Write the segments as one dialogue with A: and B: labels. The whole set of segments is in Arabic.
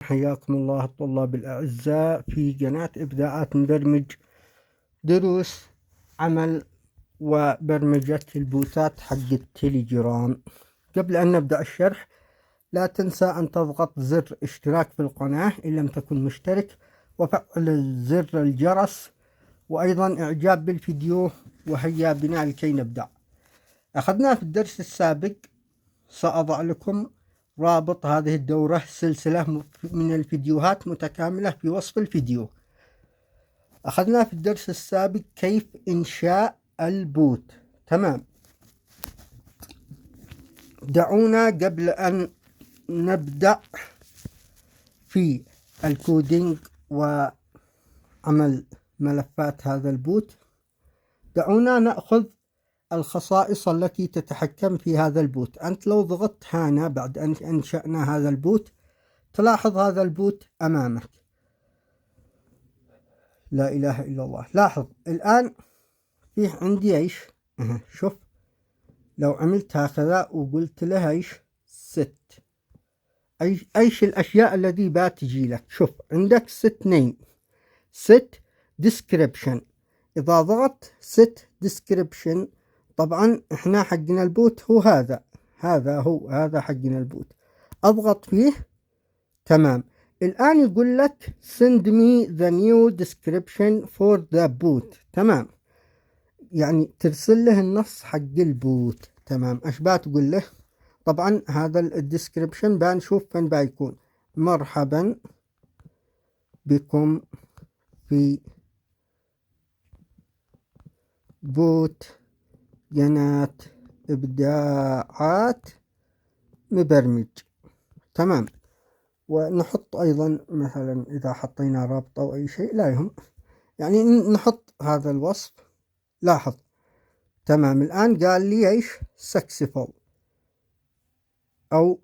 A: حياكم الله الطلاب الأعزاء في قناة إبداعات مبرمج، دروس عمل وبرمجة البوتات حق التليجرام. قبل أن نبدأ الشرح لا تنسى أن تضغط زر اشتراك في القناة إن لم تكن مشترك، وفعل زر الجرس، وأيضا إعجاب بالفيديو. وهيا بنا لكي نبدأ. أخذنا في الدرس السابق، سأضع لكم رابط هذه الدورة سلسلة من الفيديوهات متكاملة في وصف الفيديو. أخذنا في الدرس السابق كيف إنشاء البوت. تمام. دعونا قبل أن نبدأ في الكودينج وعمل ملفات هذا البوت، دعونا نأخذ الخصائص التي تتحكم في هذا البوت. أنت لو ضغطت هنا بعد أن أنشأنا هذا البوت، تلاحظ هذا البوت أمامك. لا إله إلا الله. لاحظ الآن فيه عندي إيش؟ شوف، لو عملت هكذا وقلت له إيش؟ ست، إيش الأشياء الذي بتجي لك؟ شوف، عندك ست نيم، ست ديسكريبشن. إذا ضغطت ست ديسكريبشن، طبعا إحنا حقنا البوت هو هذا، هذا حقنا البوت. أضغط فيه. تمام. الآن يقول لك send me the new description for the boot. تمام، يعني ترسل له النص حق البوت. تمام. ايش بتقول له؟ طبعا هذا الديسكريبشن بنشوف فين بيكون. مرحبا بكم في بوت قناة إبداعات مبرمج. تمام. ونحط أيضا مثلا إذا حطينا رابط أو أي شيء لا يهم، يعني نحط هذا الوصف. لاحظ. تمام. الآن قال لي إيش؟ successful أو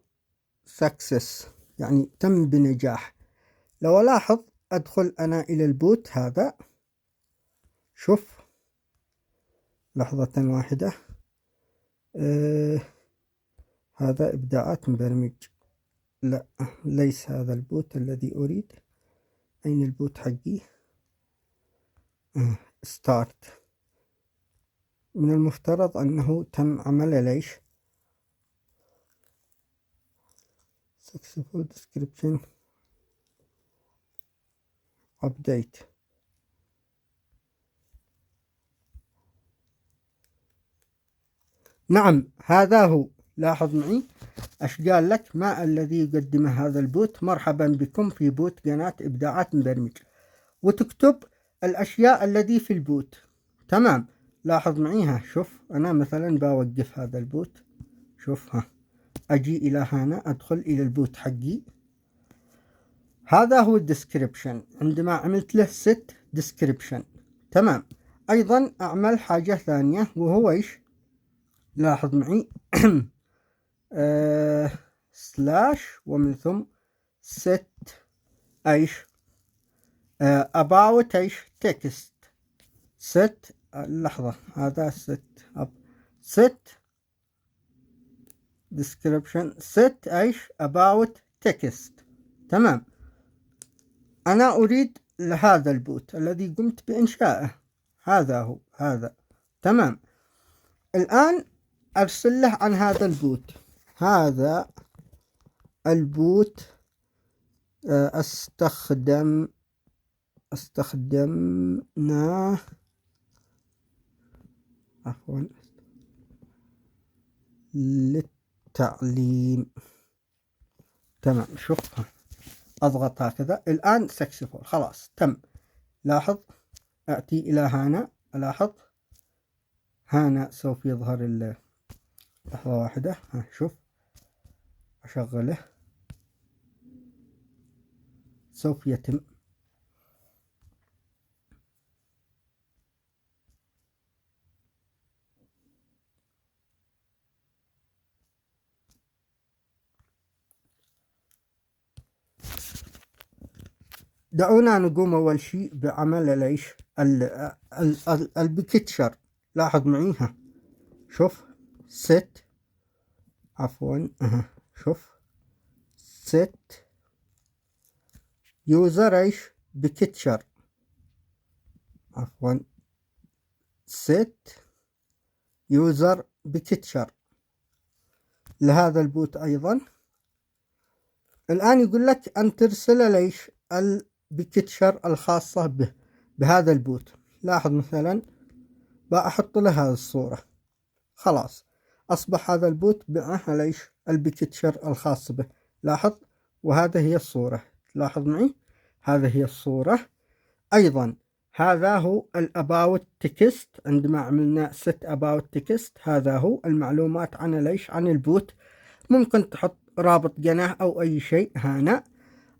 A: success، يعني تم بنجاح. لو ألاحظ أدخل أنا إلى البوت هذا. شوف، لحظة واحدة. هذا إبداعات مبرمج. لا، ليس هذا البوت الذي أريد. أين البوت حقي؟ ستارت. من المفترض أنه تم عمل ليش successful description update. نعم، هذا هو. لاحظ معي ايش قال لك؟ ما الذي يقدمه هذا البوت؟ مرحبا بكم في بوت قناة إبداعات مبرمج، وتكتب الأشياء الذي في البوت. تمام. لاحظ معي. ها، شوف، أنا مثلا بوقف هذا البوت. شوف، ها، أجي إلى هنا، أدخل إلى البوت حقي. هذا هو الديسكريبشن عندما عملت له set description. تمام. أيضا أعمل حاجة ثانية وهو إيش؟ لاحظ معي. سلاش ومن ثم set ايش؟ about ايش؟ text. set. لحظة، هذا set description set ايش؟ about text. تمام. أنا أريد لهذا البوت الذي قمت بإنشائه، هذا هو هذا. تمام. الآن أرسل له عن هذا البوت. هذا البوت استخدمناه عفوا للتعليم. تمام. شوف، أضغط هكذا. الآن successful، خلاص تم. لاحظ، أتي إلى هنا، ألاحظ هنا سوف يظهر لحظة واحدة. شوف، أشغله، سوف يتم. دعونا نقوم أول شيء بعمل ليش البيكتشر. لاحظ معي. ها، شوف set، عفوا، شوف set يوزر ايش بكتشر، عفوا set يوزر بكتشر لهذا البوت أيضا. الآن يقول لك أن ترسل ليش البكتشر الخاصة به بهذا البوت. لاحظ مثلا بأحط له هذه الصورة، خلاص أصبح هذا البوت معه ليش البكتشر الخاص به. لاحظ، وهذا هي الصورة، لاحظ معي هذا هي الصورة. أيضا هذا هو الأباوت تكست، عندما عملنا set about text هذا هو المعلومات عن ليش عن البوت. ممكن تحط رابط قناة أو أي شيء هنا.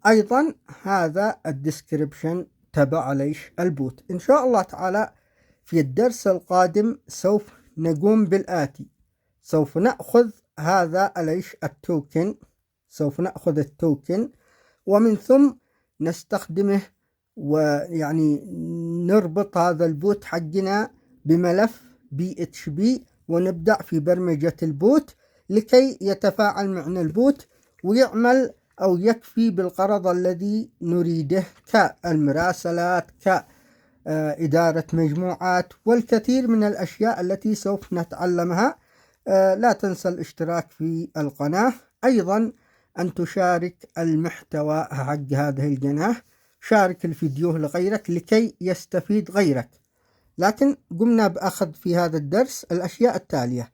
A: أيضا هذا الديسكريبشن تبع ليش البوت. إن شاء الله تعالى في الدرس القادم سوف نقوم بالآتي: سوف نأخذ هذا ليش التوكن، سوف نأخذ التوكن ومن ثم نستخدمه، ويعني نربط هذا البوت حقنا بملف PHP ونبدأ في برمجة البوت لكي يتفاعل معنا البوت ويعمل أو يكفي بالغرض الذي نريده كالمراسلات، كإدارة مجموعات والكثير من الأشياء التي سوف نتعلمها. لا تنسى الاشتراك في القناة، أيضا أن تشارك المحتوى حق هذه القناة، شارك الفيديو لغيرك لكي يستفيد غيرك. لكن قمنا بأخذ في هذا الدرس الأشياء التالية: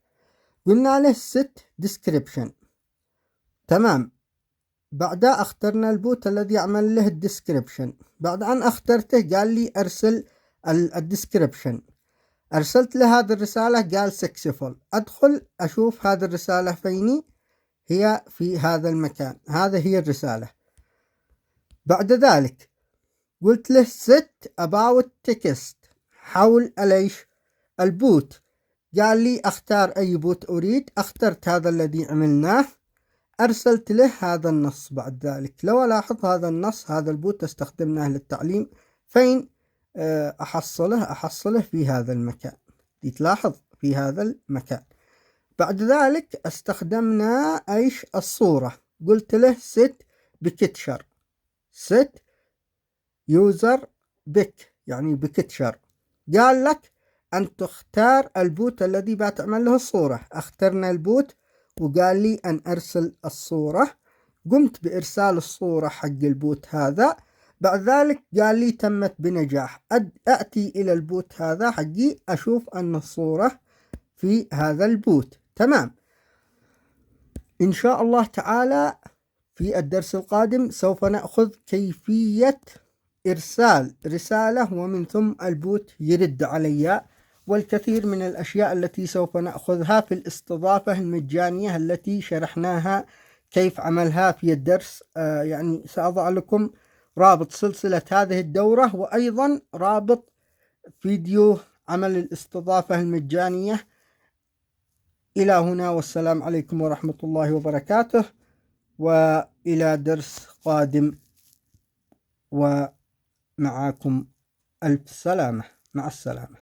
A: قلنا له set description، تمام، بعدها اخترنا البوت الذي يعمل له الديسكريبشن. بعد أن اخترته قال لي أرسل الديسكريبشن، أرسلت له هذه الرسالة قال successful. أدخل أشوف هذه الرسالة فيني، هي في هذا المكان، هذه هي الرسالة. بعد ذلك قلت له set about text حول ليش البوت، قال لي اختار أي بوت أريد، اخترت هذا الذي عملناه، أرسلت له هذا النص. بعد ذلك لو ألاحظ هذا النص، هذا البوت استخدمناه للتعليم، فين أحصله في هذا المكان، تلاحظ في هذا المكان. بعد ذلك استخدمنا ايش الصورة، قلت له set picture، set user pic يعني picture، قال لك أن تختار البوت الذي بتعمل له الصورة. اخترنا البوت وقال لي أن أرسل الصورة، قمت بإرسال الصورة حق البوت هذا. بعد ذلك قال لي تمت بنجاح. أتي إلى البوت هذا حقي أشوف أن الصورة في هذا البوت، تمام. إن شاء الله تعالى في الدرس القادم سوف نأخذ كيفية إرسال رسالة ومن ثم البوت يرد علي، والكثير من الأشياء التي سوف نأخذها في الاستضافة المجانية التي شرحناها كيف عملها في الدرس. يعني سأضع لكم رابط سلسلة هذه الدورة وأيضا رابط فيديو عمل الاستضافة المجانية. إلى هنا والسلام عليكم ورحمة الله وبركاته، وإلى درس قادم، ومعكم ألف سلامة، مع السلامة.